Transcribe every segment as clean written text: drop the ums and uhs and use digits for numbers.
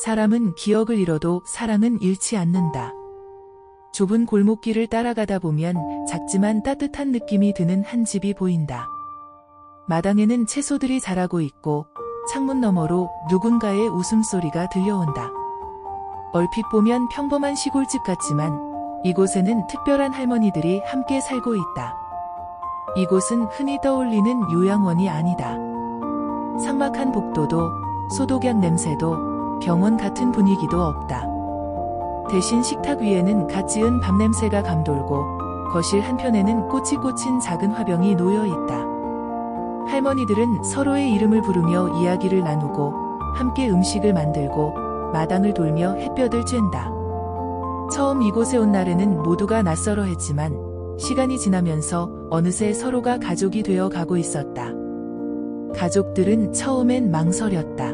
사람은 기억을 잃어도 사랑은 잃지 않는다. 좁은 골목길을 따라가다 보면 작지만 따뜻한 느낌이 드는 한 집이 보인다. 마당에는 채소들이 자라고 있고 창문 너머로 누군가의 웃음소리가 들려온다. 얼핏 보면 평범한 시골집 같지만 이곳에는 특별한 할머니들이 함께 살고 있다. 이곳은 흔히 떠올리는 요양원이 아니다. 삭막한 복도도 소독약 냄새도 병원 같은 분위기도 없다. 대신 식탁 위에는 갓 지은 밥 냄새가 감돌고 거실 한편에는 꽃이 꽂힌 작은 화병이 놓여 있다. 할머니들은 서로의 이름을 부르며 이야기를 나누고 함께 음식을 만들고 마당을 돌며 햇볕을 쬐다. 처음 이곳에 온 날에는 모두가 낯설어 했지만 시간이 지나면서 어느새 서로가 가족이 되어 가고 있었다. 가족들은 처음엔 망설였다.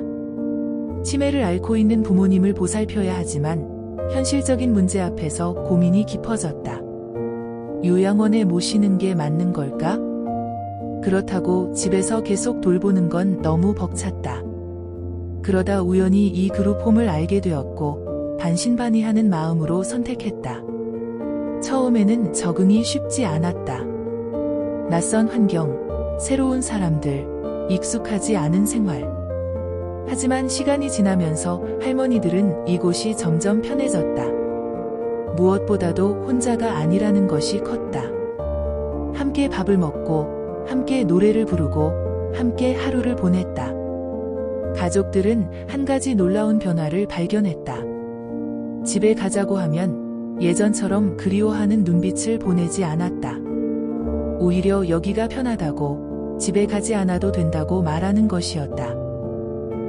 치매를 앓고 있는 부모님을 보살펴야 하지만 현실적인 문제 앞에서 고민이 깊어졌다. 요양원에 모시는 게 맞는 걸까? 그렇다고 집에서 계속 돌보는 건 너무 벅찼다. 그러다 우연히 이 그룹 홈을 알게 되었고 반신반의하는 마음으로 선택했다. 처음에는 적응이 쉽지 않았다. 낯선 환경, 새로운 사람들, 익숙하지 않은 생활. 하지만 시간이 지나면서 할머니들은 이곳이 점점 편해졌다. 무엇보다도 혼자가 아니라는 것이 컸다. 함께 밥을 먹고 함께 노래를 부르고 함께 하루를 보냈다. 가족들은 한 가지 놀라운 변화를 발견했다. 집에 가자고 하면 예전처럼 그리워하는 눈빛을 보내지 않았다. 오히려 여기가 편하다고 집에 가지 않아도 된다고 말하는 것이었다.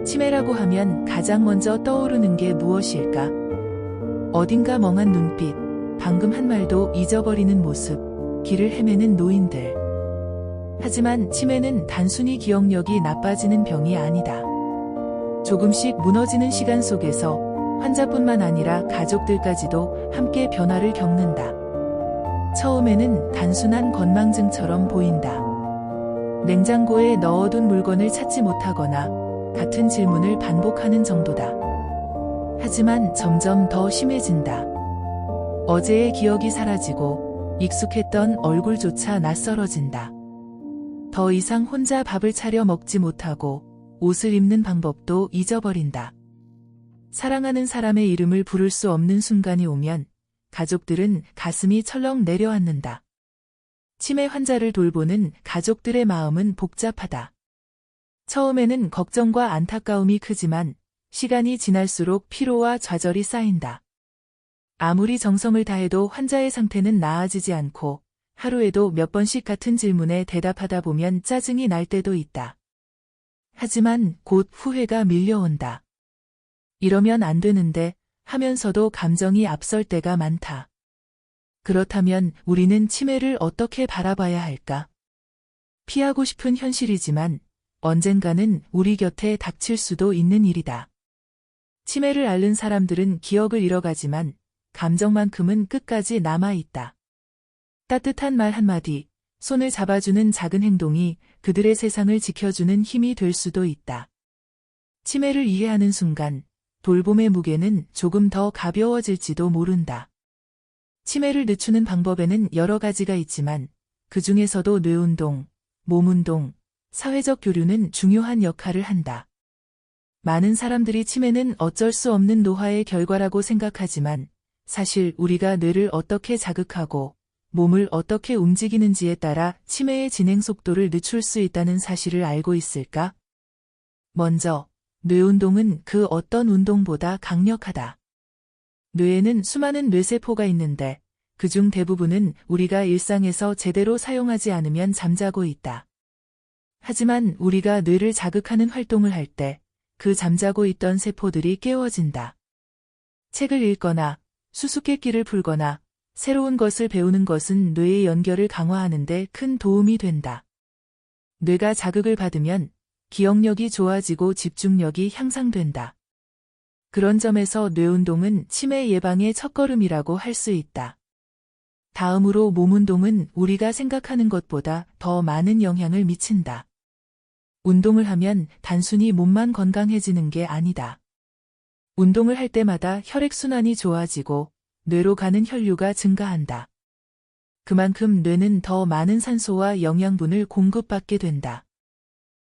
치매라고 하면 가장 먼저 떠오르는 게 무엇일까? 어딘가 멍한 눈빛, 방금 한 말도 잊어버리는 모습, 길을 헤매는 노인들. 하지만 치매는 단순히 기억력이 나빠지는 병이 아니다. 조금씩 무너지는 시간 속에서 환자뿐만 아니라 가족들까지도 함께 변화를 겪는다. 처음에는 단순한 건망증처럼 보인다. 냉장고에 넣어둔 물건을 찾지 못하거나 같은 질문을 반복하는 정도다. 하지만 점점 더 심해진다. 어제의 기억이 사라지고 익숙했던 얼굴조차 낯설어진다. 더 이상 혼자 밥을 차려 먹지 못하고 옷을 입는 방법도 잊어버린다. 사랑하는 사람의 이름을 부를 수 없는 순간이 오면 가족들은 가슴이 철렁 내려앉는다. 치매 환자를 돌보는 가족들의 마음은 복잡하다. 처음에는 걱정과 안타까움이 크지만 시간이 지날수록 피로와 좌절이 쌓인다. 아무리 정성을 다해도 환자의 상태는 나아지지 않고 하루에도 몇 번씩 같은 질문에 대답하다 보면 짜증이 날 때도 있다. 하지만 곧 후회가 밀려온다. 이러면 안 되는데 하면서도 감정이 앞설 때가 많다. 그렇다면 우리는 치매를 어떻게 바라봐야 할까? 피하고 싶은 현실이지만 언젠가는 우리 곁에 닥칠 수도 있는 일이다. 치매를 앓는 사람들은 기억을 잃어가지만 감정만큼은 끝까지 남아있다. 따뜻한 말 한마디, 손을 잡아주는 작은 행동이 그들의 세상을 지켜주는 힘이 될 수도 있다. 치매를 이해하는 순간 돌봄의 무게는 조금 더 가벼워질지도 모른다. 치매를 늦추는 방법에는 여러 가지가 있지만 그 중에서도 뇌운동, 몸운동, 사회적 교류는 중요한 역할을 한다. 많은 사람들이 치매는 어쩔 수 없는 노화의 결과라고 생각하지만 사실 우리가 뇌를 어떻게 자극하고 몸을 어떻게 움직이는지에 따라 치매의 진행 속도를 늦출 수 있다는 사실을 알고 있을까? 먼저, 뇌운동은 그 어떤 운동보다 강력하다. 뇌에는 수많은 뇌세포가 있는데 그중 대부분은 우리가 일상에서 제대로 사용하지 않으면 잠자고 있다. 하지만 우리가 뇌를 자극하는 활동을 할 때 그 잠자고 있던 세포들이 깨워진다. 책을 읽거나 수수께끼를 풀거나 새로운 것을 배우는 것은 뇌의 연결을 강화하는 데 큰 도움이 된다. 뇌가 자극을 받으면 기억력이 좋아지고 집중력이 향상된다. 그런 점에서 뇌운동은 치매 예방의 첫걸음이라고 할 수 있다. 다음으로 몸운동은 우리가 생각하는 것보다 더 많은 영향을 미친다. 운동을 하면 단순히 몸만 건강해지는 게 아니다. 운동을 할 때마다 혈액순환이 좋아지고 뇌로 가는 혈류가 증가한다. 그만큼 뇌는 더 많은 산소와 영양분을 공급받게 된다.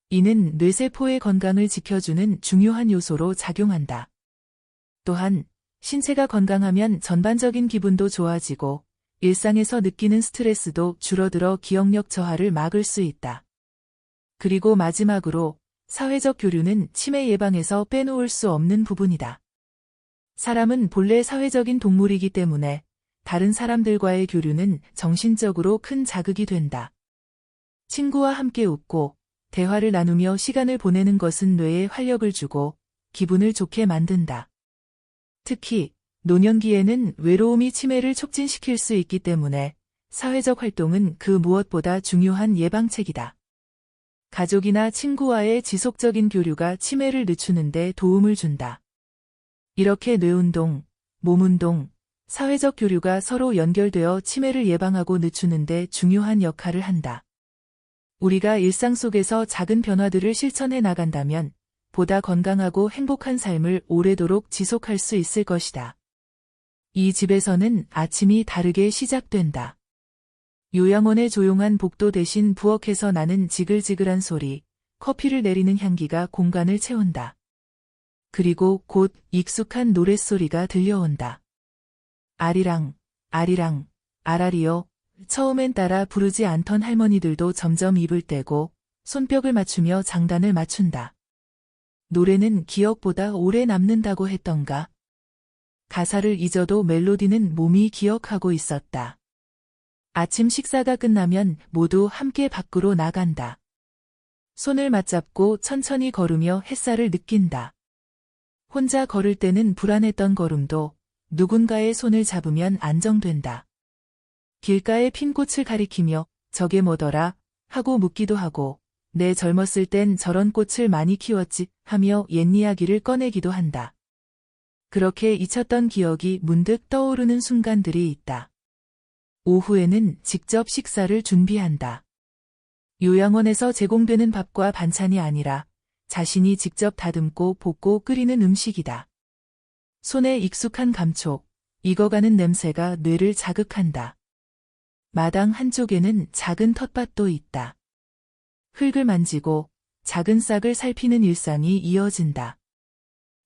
이는 뇌세포의 건강을 지켜주는 중요한 요소로 작용한다. 또한 신체가 건강하면 전반적인 기분도 좋아지고 일상에서 느끼는 스트레스도 줄어들어 기억력 저하를 막을 수 있다. 그리고 마지막으로 사회적 교류는 치매 예방에서 빼놓을 수 없는 부분이다. 사람은 본래 사회적인 동물이기 때문에 다른 사람들과의 교류는 정신적으로 큰 자극이 된다. 친구와 함께 웃고 대화를 나누며 시간을 보내는 것은 뇌에 활력을 주고 기분을 좋게 만든다. 특히 노년기에는 외로움이 치매를 촉진시킬 수 있기 때문에 사회적 활동은 그 무엇보다 중요한 예방책이다. 가족이나 친구와의 지속적인 교류가 치매를 늦추는 데 도움을 준다. 이렇게 뇌운동, 몸운동, 사회적 교류가 서로 연결되어 치매를 예방하고 늦추는 데 중요한 역할을 한다. 우리가 일상 속에서 작은 변화들을 실천해 나간다면 보다 건강하고 행복한 삶을 오래도록 지속할 수 있을 것이다. 이 집에서는 아침이 다르게 시작된다. 요양원의 조용한 복도 대신 부엌에서 나는 지글지글한 소리, 커피를 내리는 향기가 공간을 채운다. 그리고 곧 익숙한 노랫소리가 들려온다. 아리랑, 아리랑, 아라리요. 처음엔 따라 부르지 않던 할머니들도 점점 입을 떼고 손뼉을 맞추며 장단을 맞춘다. 노래는 기억보다 오래 남는다고 했던가. 가사를 잊어도 멜로디는 몸이 기억하고 있었다. 아침 식사가 끝나면 모두 함께 밖으로 나간다. 손을 맞잡고 천천히 걸으며 햇살을 느낀다. 혼자 걸을 때는 불안했던 걸음도 누군가의 손을 잡으면 안정된다. 길가의 핀 꽃을 가리키며 저게 뭐더라 하고 묻기도 하고 내 젊었을 땐 저런 꽃을 많이 키웠지 하며 옛 이야기를 꺼내기도 한다. 그렇게 잊혔던 기억이 문득 떠오르는 순간들이 있다. 오후에는 직접 식사를 준비한다. 요양원에서 제공되는 밥과 반찬이 아니라 자신이 직접 다듬고 볶고 끓이는 음식이다. 손에 익숙한 감촉, 익어가는 냄새가 뇌를 자극한다. 마당 한쪽에는 작은 텃밭도 있다. 흙을 만지고 작은 싹을 살피는 일상이 이어진다.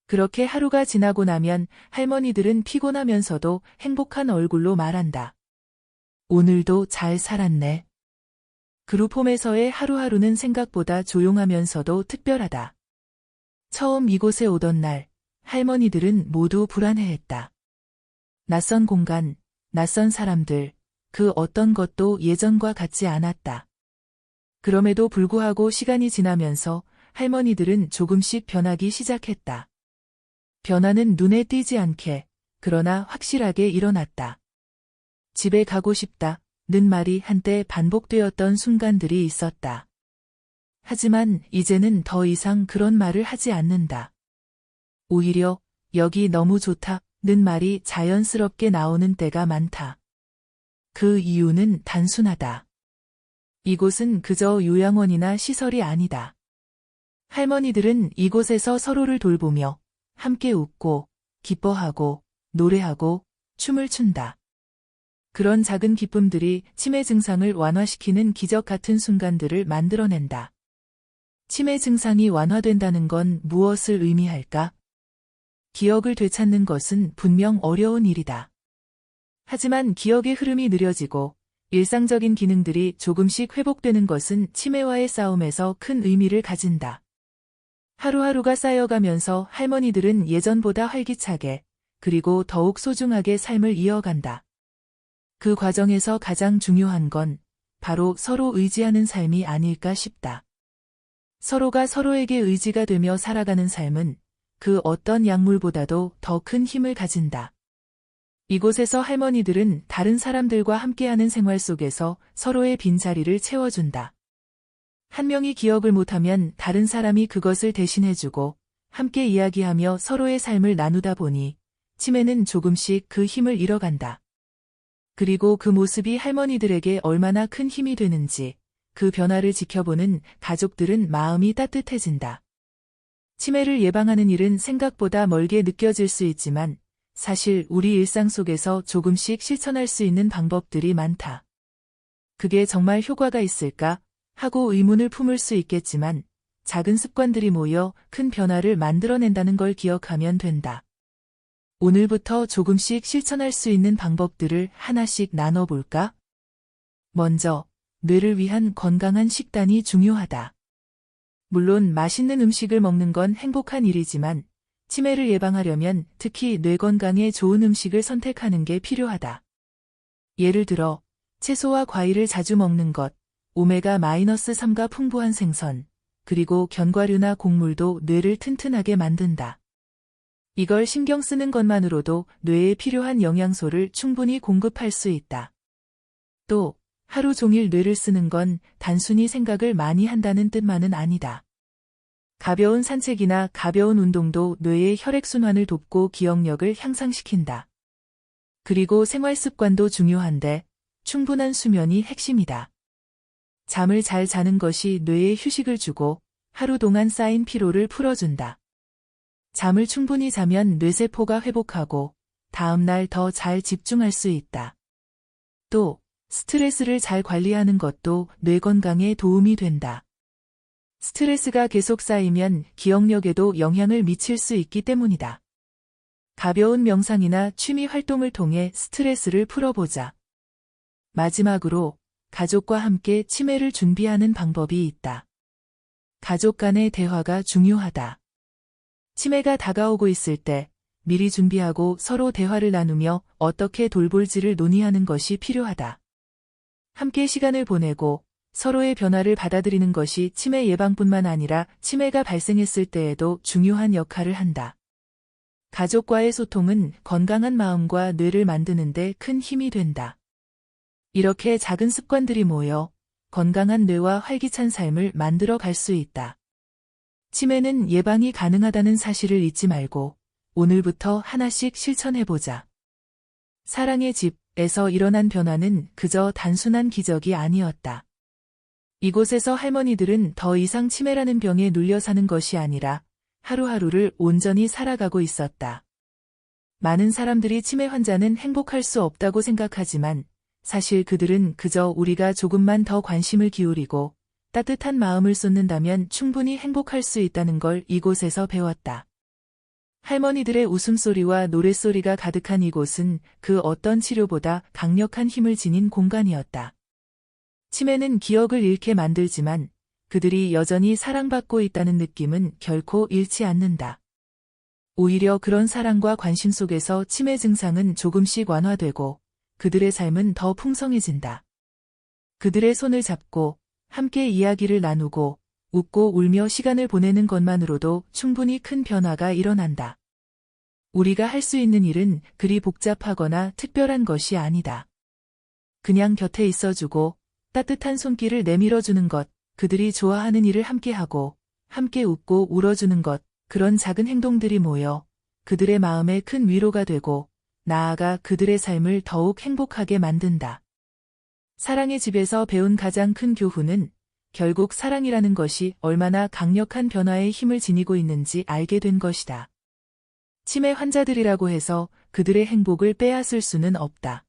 그렇게 하루가 지나고 나면 할머니들은 피곤하면서도 행복한 얼굴로 말한다. 오늘도 잘 살았네. 그룹홈에서의 하루하루는 생각보다 조용하면서도 특별하다. 처음 이곳에 오던 날, 할머니들은 모두 불안해했다. 낯선 공간, 낯선 사람들, 그 어떤 것도 예전과 같지 않았다. 그럼에도 불구하고 시간이 지나면서 할머니들은 조금씩 변하기 시작했다. 변화는 눈에 띄지 않게, 그러나 확실하게 일어났다. 집에 가고 싶다는 말이 한때 반복되었던 순간들이 있었다. 하지만 이제는 더 이상 그런 말을 하지 않는다. 오히려 여기 너무 좋다는 말이 자연스럽게 나오는 때가 많다. 그 이유는 단순하다. 이곳은 그저 요양원이나 시설이 아니다. 할머니들은 이곳에서 서로를 돌보며 함께 웃고 기뻐하고 노래하고 춤을 춘다. 그런 작은 기쁨들이 치매 증상을 완화시키는 기적 같은 순간들을 만들어낸다. 치매 증상이 완화된다는 건 무엇을 의미할까? 기억을 되찾는 것은 분명 어려운 일이다. 하지만 기억의 흐름이 느려지고 일상적인 기능들이 조금씩 회복되는 것은 치매와의 싸움에서 큰 의미를 가진다. 하루하루가 쌓여가면서 할머니들은 예전보다 활기차게 그리고 더욱 소중하게 삶을 이어간다. 그 과정에서 가장 중요한 건 바로 서로 의지하는 삶이 아닐까 싶다. 서로가 서로에게 의지가 되며 살아가는 삶은 그 어떤 약물보다도 더 큰 힘을 가진다. 이곳에서 할머니들은 다른 사람들과 함께하는 생활 속에서 서로의 빈자리를 채워준다. 한 명이 기억을 못하면 다른 사람이 그것을 대신해주고 함께 이야기하며 서로의 삶을 나누다 보니 치매는 조금씩 그 힘을 잃어간다. 그리고 그 모습이 할머니들에게 얼마나 큰 힘이 되는지 그 변화를 지켜보는 가족들은 마음이 따뜻해진다. 치매를 예방하는 일은 생각보다 멀게 느껴질 수 있지만 사실 우리 일상 속에서 조금씩 실천할 수 있는 방법들이 많다. 그게 정말 효과가 있을까? 하고 의문을 품을 수 있겠지만 작은 습관들이 모여 큰 변화를 만들어낸다는 걸 기억하면 된다. 오늘부터 조금씩 실천할 수 있는 방법들을 하나씩 나눠볼까? 먼저, 뇌를 위한 건강한 식단이 중요하다. 물론 맛있는 음식을 먹는 건 행복한 일이지만 치매를 예방하려면 특히 뇌 건강에 좋은 음식을 선택하는 게 필요하다. 예를 들어, 채소와 과일을 자주 먹는 것, 오메가-3가 풍부한 생선, 그리고 견과류나 곡물도 뇌를 튼튼하게 만든다. 이걸 신경 쓰는 것만으로도 뇌에 필요한 영양소를 충분히 공급할 수 있다. 또, 하루 종일 뇌를 쓰는 건 단순히 생각을 많이 한다는 뜻만은 아니다. 가벼운 산책이나 가벼운 운동도 뇌의 혈액순환을 돕고 기억력을 향상시킨다. 그리고 생활 습관도 중요한데 충분한 수면이 핵심이다. 잠을 잘 자는 것이 뇌에 휴식을 주고 하루 동안 쌓인 피로를 풀어준다. 잠을 충분히 자면 뇌세포가 회복하고 다음날 더 잘 집중할 수 있다. 또, 스트레스를 잘 관리하는 것도 뇌 건강에 도움이 된다. 스트레스가 계속 쌓이면 기억력에도 영향을 미칠 수 있기 때문이다. 가벼운 명상이나 취미 활동을 통해 스트레스를 풀어보자. 마지막으로, 가족과 함께 치매를 준비하는 방법이 있다. 가족 간의 대화가 중요하다. 치매가 다가오고 있을 때 미리 준비하고 서로 대화를 나누며 어떻게 돌볼지를 논의하는 것이 필요하다. 함께 시간을 보내고 서로의 변화를 받아들이는 것이 치매 예방뿐만 아니라 치매가 발생했을 때에도 중요한 역할을 한다. 가족과의 소통은 건강한 마음과 뇌를 만드는 데 큰 힘이 된다. 이렇게 작은 습관들이 모여 건강한 뇌와 활기찬 삶을 만들어 갈 수 있다. 치매는 예방이 가능하다는 사실을 잊지 말고 오늘부터 하나씩 실천해보자. 사랑의 집에서 일어난 변화는 그저 단순한 기적이 아니었다. 이곳에서 할머니들은 더 이상 치매라는 병에 눌려 사는 것이 아니라 하루하루를 온전히 살아가고 있었다. 많은 사람들이 치매 환자는 행복할 수 없다고 생각하지만 사실 그들은 그저 우리가 조금만 더 관심을 기울이고 따뜻한 마음을 쏟는다면 충분히 행복할 수 있다는 걸 이곳에서 배웠다. 할머니들의 웃음소리와 노랫소리가 가득한 이곳은 그 어떤 치료보다 강력한 힘을 지닌 공간이었다. 치매는 기억을 잃게 만들지만 그들이 여전히 사랑받고 있다는 느낌은 결코 잃지 않는다. 오히려 그런 사랑과 관심 속에서 치매 증상은 조금씩 완화되고 그들의 삶은 더 풍성해진다. 그들의 손을 잡고 함께 이야기를 나누고 웃고 울며 시간을 보내는 것만으로도 충분히 큰 변화가 일어난다. 우리가 할 수 있는 일은 그리 복잡하거나 특별한 것이 아니다. 그냥 곁에 있어주고 따뜻한 손길을 내밀어주는 것, 그들이 좋아하는 일을 함께하고 함께 웃고 울어주는 것, 그런 작은 행동들이 모여 그들의 마음에 큰 위로가 되고 나아가 그들의 삶을 더욱 행복하게 만든다. 사랑의 집에서 배운 가장 큰 교훈은 결국 사랑이라는 것이 얼마나 강력한 변화의 힘을 지니고 있는지 알게 된 것이다. 치매 환자들이라고 해서 그들의 행복을 빼앗을 수는 없다.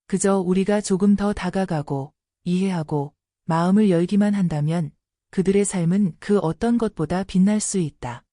그저 우리가 조금 더 다가가고 이해하고 마음을 열기만 한다면 그들의 삶은 그 어떤 것보다 빛날 수 있다.